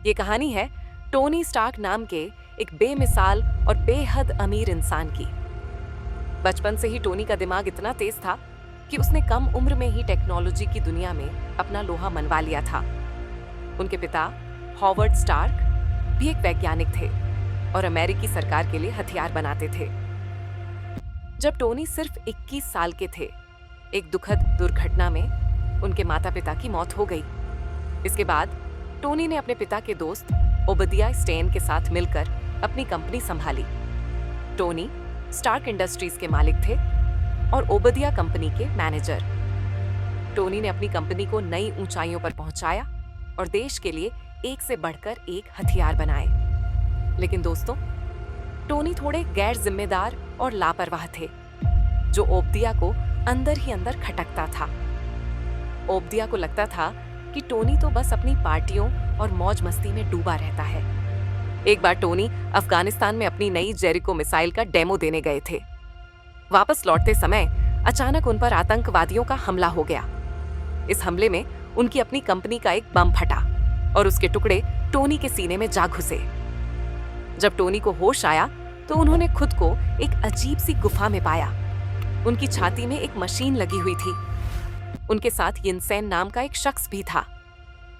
ये कहानी है टोनी स्टार्क नाम के एक बेमिसाल और बेहद अमीर इंसान की। बचपन से ही टोनी का दिमाग इतना तेज था कि उसने कम उम्र में ही टेक्नोलॉजी की दुनिया में अपना लोहा मनवा लिया था। उनके पिता हॉवर्ड स्टार्क भी एक वैज्ञानिक थे और अमेरिकी सरकार के लिए हथियार बनाते थे। जब टोनी सिर्फ 21 साल के थे, एक दुखद दुर्घटना में उनके माता पिता की मौत हो गई। इसके बाद टोनी ने अपने पिता के दोस्त ओबदिया स्टेन के साथ मिलकर अपनी कंपनी संभाली। टोनी स्टार्क इंडस्ट्रीज के मालिक थे और ओबदिया कंपनी के मैनेजर। टोनी ने अपनी कंपनी को नई ऊंचाइयों पर पहुंचाया और देश के लिए एक से बढ़कर एक हथियार बनाए। लेकिन दोस्तों, टोनी थोड़े गैर जिम्मेदार और लापरवाह थे, जो ओबदिया को अंदर ही अंदर खटकता था। ओबदिया को लगता था कि टोनी तो बस अपनी पार्टियों और मौज मस्ती में डूबा रहता है। एक बार टोनी अफगानिस्तान में अपनी नई जेरिको मिसाइल का डेमो देने गए थे। वापस लौटते समय अचानक उन पर आतंकवादियों का हमला हो गया। इस हमले में उनकी अपनी कंपनी का एक बम फटा और उसके टुकड़े टोनी के सीने में जा घुसे। जब टोनी को होश आया तो उन्होंने खुद को एक अजीब सी गुफा में पाया। उनकी छाती में एक मशीन लगी हुई थी। उनके साथ यिनसेन नाम का एक शख्स भी था,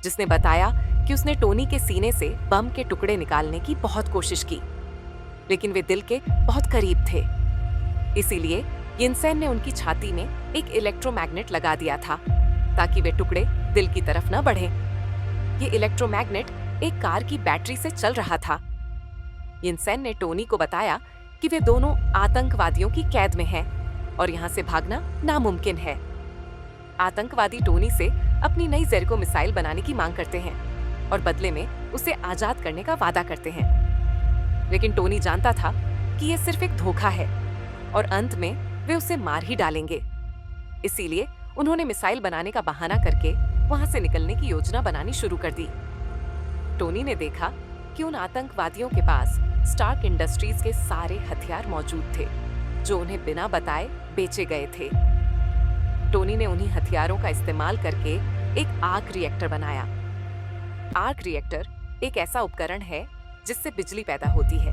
जिसने बताया कि उसने टोनी के सीने से बम के टुकड़े निकालने की बहुत कोशिश की, लेकिन वे दिल के बहुत करीब थे। इसीलिए यिनसेन ने उनकी छाती में एक इलेक्ट्रोमैग्नेट लगा दिया था ताकि वे टुकड़े दिल की तरफ न बढ़ें। ये इलेक्ट्रोमैग्नेट एक कार की बैटरी से चल रहा था। यिनसेन ने टोनी को बताया कि वे दोनों आतंकवादियों की कैद में हैं और यहाँ से भागना नामुमकिन है। आतंकवादी टोनी से अपनी नई जेरिको मिसाइल बनाने की मांग करते हैं और बदले में उसे आजाद करने का वादा करते हैं। लेकिन टोनी जानता था कि यह सिर्फ एक धोखा है और अंत में वे उसे मार ही डालेंगे। इसीलिए उन्होंने मिसाइल बनाने का बहाना करके वहां से निकलने की योजना बनानी शुरू कर दी। टोनी ने देखा कि उन आतंकवादियों के पास स्टार्क इंडस्ट्रीज के सारे हथियार मौजूद थे, जो उन्हें बिना बताए बेचे गए थे। टोनी ने उन्हीं हथियारों का इस्तेमाल करके एक आर्क रिएक्टर बनाया। आर्क रिएक्टर एक ऐसा उपकरण है जिससे बिजली पैदा होती है।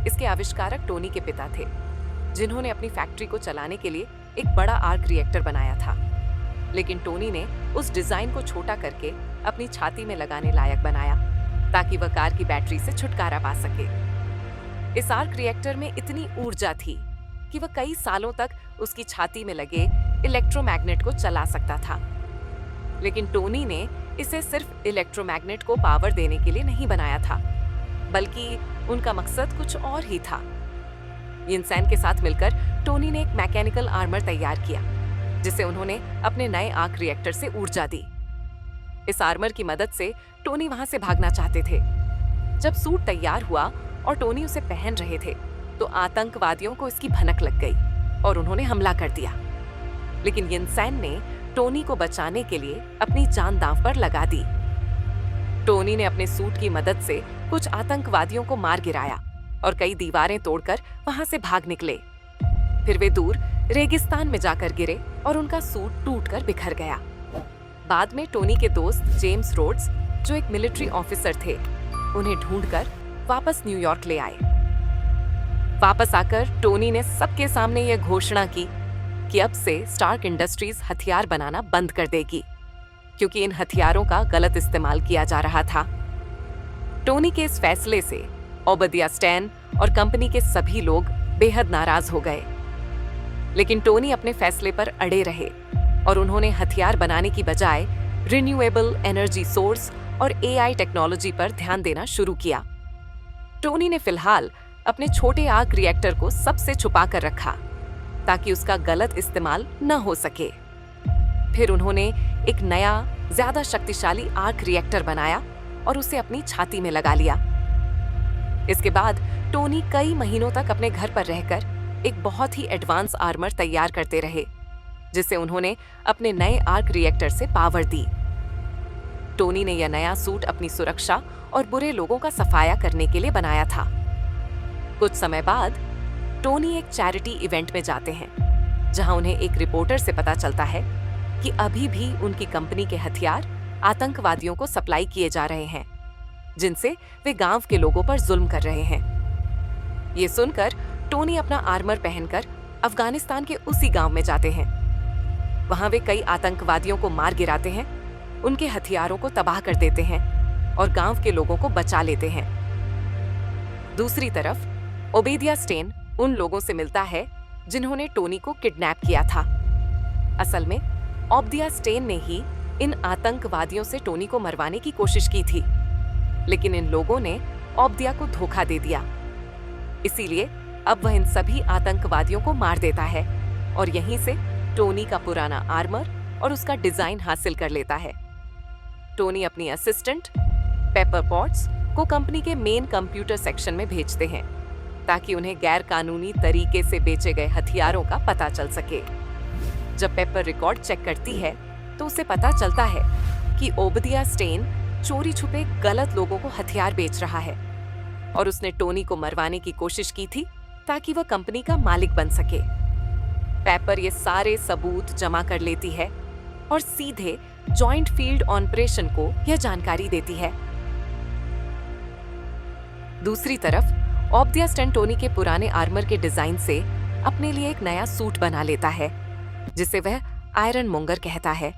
इसके आविष्कारक टोनी के पिता थे, जिन्होंने अपनी फैक्ट्री को चलाने के लिए एक बड़ा आर्क रिएक्टर बनाया था। लेकिन टोनी ने उस डिजाइन को छोटा करके अपनी छाती में लगाने लायक बनाया ताकि वह कार की बैटरी से छुटकारा पा सके। इस आर्क रिएक्टर में इतनी ऊर्जा थी कि वह कई सालों तक उसकी छाती में लगे इलेक्ट्रोमैग्नेट को चला सकता था। लेकिन टोनी ने इसे सिर्फ इलेक्ट्रोमैग्नेट को पावर देने के लिए नहीं बनाया था, बल्कि उनका मकसद कुछ और ही था। यिनसेन के साथ मिलकर टोनी ने एक मैकेनिकल आर्मर तैयार किया, जिसे उन्होंने अपने नए आर्क रिएक्टर से ऊर्जा दी। इस आर्मर की मदद से टोनी वहां से भागना चाहते थे। जब सूट तैयार हुआ और टोनी उसे पहन रहे थे, तो आतंकवादियों को इसकी भनक लग गई और उन्होंने हमला कर दिया। लेकिन यिनसेन ने टोनी को बचाने के लिए अपनी जान दांव पर लगा दी। टोनी ने अपने सूट की मदद से कुछ आतंकवादियों को मार गिराया और कई दीवारें तोड़कर वहां से भाग निकले। फिर वे दूर रेगिस्तान में जाकर गिरे और उनका सूट टूटकर बिखर गया। बाद में टोनी के दोस्त जेम्स रोड्स, जो एक मिलिट्री ऑफिसर थे, उन्हें ढूंढकर वापस न्यूयॉर्क ले आए। वापस आकर टोनी ने सबके सामने यह घोषणा की कि अब से स्टार्क इंडस्ट्रीज हथियार बनाना बंद कर देगी, क्योंकि इन हथियारों का गलत इस्तेमाल किया जा रहा था। टोनी के इस फैसले से ओबदिया स्टेन और कंपनी के सभी लोग बेहद नाराज हो गए। लेकिन टोनी अपने फैसले पर अड़े रहे और उन्होंने हथियार बनाने की बजाय रिन्यूएबल एनर्जी सोर्स और एआई टेक्नोलॉजी पर ध्यान देना शुरू किया। टोनी ने फिलहाल अपने छोटे आर्क रिएक्टर को सबसे छुपा कर रखा ताकि उसका गलत इस्तेमाल न हो सके। फिर उन्होंने एक नया, ज्यादा शक्तिशाली आर्क रिएक्टर बनाया और उसे अपनी छाती में लगा लिया। इसके बाद टोनी कई महीनों तक अपने घर पर रहकर एक बहुत ही एडवांस आर्मर तैयार करते रहे, जिसे उन्होंने अपने नए आर्क रिएक्टर से पावर दी। टोनी ने यह नया सूट अपनी सुरक्षा और बुरे लोगों का सफाया करने के लिए बनाया था। कुछ समय बाद टोनी एक चैरिटी इवेंट में जाते हैं, जहां उन्हें एक रिपोर्टर से पता चलता है कि अभी भी उनकी कंपनी के हथियार आतंकवादियों को सप्लाई किए जा रहे हैं जिनसे वे गांव के लोगों पर जुल्म कर रहे हैं। ये सुनकर टोनी अपना आर्मर पहनकर अफगानिस्तान के उसी गांव में जाते हैं। वहां वे कई आतंकवादियों को मार गिराते हैं, उनके हथियारों को तबाह कर देते हैं और गांव के लोगों को बचा लेते हैं। दूसरी तरफ ओबेदिया स्टेन उन लोगों से मिलता है जिन्होंने टोनी को किडनैप किया था। असल में ओबेदिया स्टेन ने ही इन आतंकवादियों से टोनी को मरवाने की कोशिश की थी, लेकिन इन लोगों ने ओबेदिया को धोखा दे दिया। इसीलिए अब वह इन सभी आतंकवादियों को मार देता है और यहीं से टोनी का पुराना आर्मर और उसका डिजाइन हासिल कर लेता है। टोनी अपनी असिस्टेंट पेपर पॉट्स को कंपनी के मेन कंप्यूटर सेक्शन में भेजते हैं ताकि उन्हें गैर कानूनी तरीके से बेचे गए हथियारों का पता चल सके। जब पेपर रिकॉर्ड चेक करती है तो उसे पता चलता है कि ओबेदिया स्टेन चोरी छुपे गलत लोगों को हथियार बेच रहा है और उसने टोनी को मरवाने की कोशिश की थी ताकि वह कंपनी का मालिक बन सके। पेपर ये सारे सबूत जमा कर लेती है और सीधे जॉइंट फील्ड ऑपरेशन को यह जानकारी देती है। दूसरी तरफ ओबेदिया स्टेन टोनी के पुराने आर्मर के डिजाइन से अपने लिए एक नया सूट बना लेता है जिसे वह आयरन मोंगर कहता है,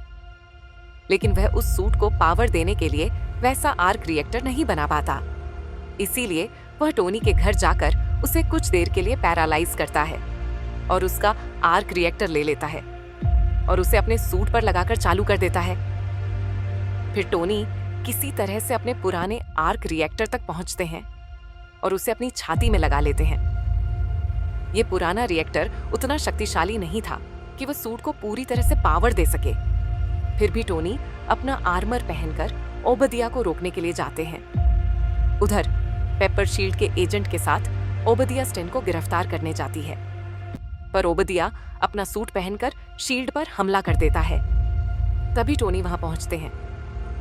लेकिन वह उस सूट को पावर देने के लिए वैसा आर्क रिएक्टर नहीं बना पाता। इसीलिए वह टोनी के घर जाकर उसे कुछ देर के लिए पैरालाइज करता है और उसका आर्क रिएक्टर ले लेता है और उसे अपने सूट पर लगाकर चालू कर देता है। फिर टोनी किसी तरह से अपने पुराने आर्क रिएक्टर तक पहुंचते हैं और उसे अपनी छाती में लगा लेते हैं। ये पुराना रिएक्टर उतना शक्तिशाली नहीं था कि वह सूट को पूरी तरह से पावर दे सके। फिर भी टोनी अपना आर्मर पहनकर ओबेदिया को रोकने के लिए जाते हैं। उधर पेपर शील्ड के एजेंट के साथ ओबेदिया स्टेन को गिरफ्तार करने जाती है, पर ओबेदिया अपना सूट पहनकर शील्ड पर हमला कर देता है। तभी टोनी वहां पहुंचते हैं।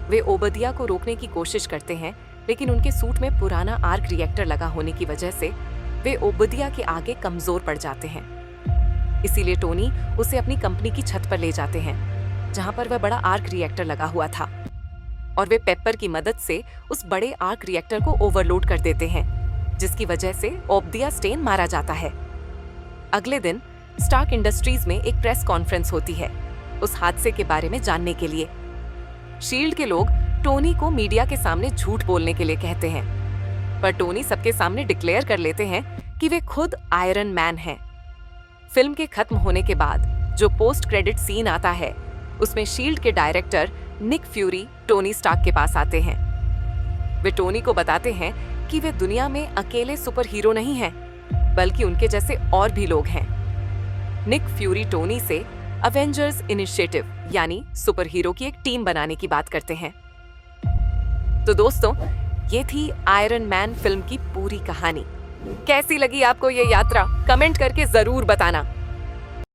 वे ओबेदिया को रोकने की कोशिश करते हैं, लेकिन उनके सूट में पुराना आर्क रिएक्टर लगा होने की वजह से वे ओबेदिया के आगे कमजोर पड़ जाते हैं। इसीलिए टोनी उसे अपनी कंपनी की छत पर ले जाते हैं जहां पर वह बड़ा आर्क रिएक्टर लगा हुआ था और वे पेपर की मदद से उस बड़े आर्क रिएक्टर को ओवरलोड कर देते हैं, जिसकी वजह से ओबेदिया स्टेन मारा जाता है। अगले दिन स्टार्क इंडस्ट्रीज में एक प्रेस कॉन्फ्रेंस होती है उस हादसे के बारे में जानने के लिए। शील्ड के लोग टोनी को मीडिया के सामने झूठ बोलने के लिए कहते हैं, पर टोनी सबके सामने डिक्लेयर कर लेते हैं कि वे खुद आयरन मैन हैं। फिल्म के खत्म होने के बाद जो पोस्ट क्रेडिट सीन आता है उसमें शील्ड के director Nick Fury Tony Stark के पास आते हैं। वे टोनी को बताते हैं कि वे दुनिया में अकेले सुपर हीरो नहीं हैं, बल्कि उनके जैसे और भी लोग हैं। निक फ्यूरी टोनी से अवेंजर्स इनिशिएटिव यानी सुपर हीरो की एक टीम बनाने की बात करते हैं। तो दोस्तों, ये थी आयरन मैन फिल्म की पूरी कहानी। कैसी लगी आपको ये यात्रा? कमेंट करके जरूर बताना।